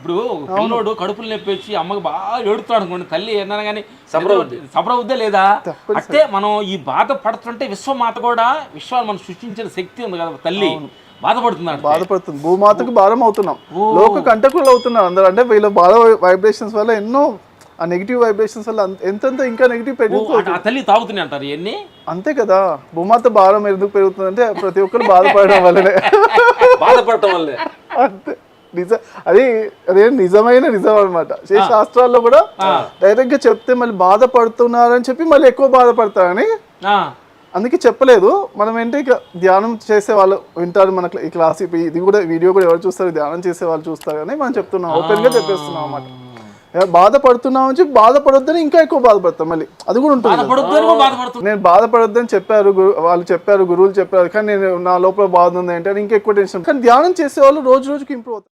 ఇప్పుడు పిల్లోడు కడుపులు నొప్పి వచ్చి అమ్మకి బాగా ఏడుతాడు అనుకోండి, తల్లి ఏదైనా కానీ సఫరవుద్దే లేదా? అంటే మనం ఈ బాధ పడుతుంటే విశ్వమాత కూడా, విశ్వాన్ని మనం సృష్టించిన శక్తి ఉంది కదా తల్లి, బాధపడుతుంది. భూమాతకు భారం అవుతున్నాం, లోక కంటకులు అవుతున్నాం అందరూ. అంటే వీళ్ళ బాధ వైబ్రేషన్స్ వల్ల ఎన్నో ఆ నెగిటివ్ వైబ్రేషన్స్ వల్ల ఎంతెంత ఇంకా నెగిటివ్ పెరుగుతుంది. తల్లి తాగుతున్నాయి అంటారు ఇవన్నీ. అంతే కదా, భూమాత భారం ఎందుకు పెరుగుతుంది అంటే ప్రతి ఒక్కరు బాధపడడం వల్లనే. బాధపడటం వల్లే. అంతే, అదే నిజమైన నిజం అనమాట. శాస్త్రాల్లో కూడా డైరెక్ట్ గా చెప్తే మళ్ళీ బాధపడుతున్నారని చెప్పి మళ్ళీ ఎక్కువ బాధపడతారని అందుకే చెప్పలేదు. మనం ఏంటి ధ్యానం చేసే వాళ్ళు వింటారు మన ఈ క్లాస్, ఇది కూడా వీడియో కూడా ఎవరు చూస్తారు, ధ్యానం చేసే వాళ్ళు చూస్తారు అని మనం చెప్తున్నాం, ఓపెన్ గా చెప్పేస్తున్నాం అన్నమాట. బాధపడుతున్నాం అని చెప్పి బాధపడొద్దని ఇంకా ఎక్కువ బాధపడతాం మళ్ళీ, అది కూడా ఉంటుంది. నేను బాధపడొద్దని చెప్పారు వాళ్ళు చెప్పారు, గురువులు చెప్పారు, కానీ నేను నా లోపల బాధ ఉంది అంటే ఇంకెక్కువ టెన్షన్. కానీ ధ్యానం చేసే వాళ్ళు రోజు రోజుకి ఇంప్రూవ్ అవుతారు.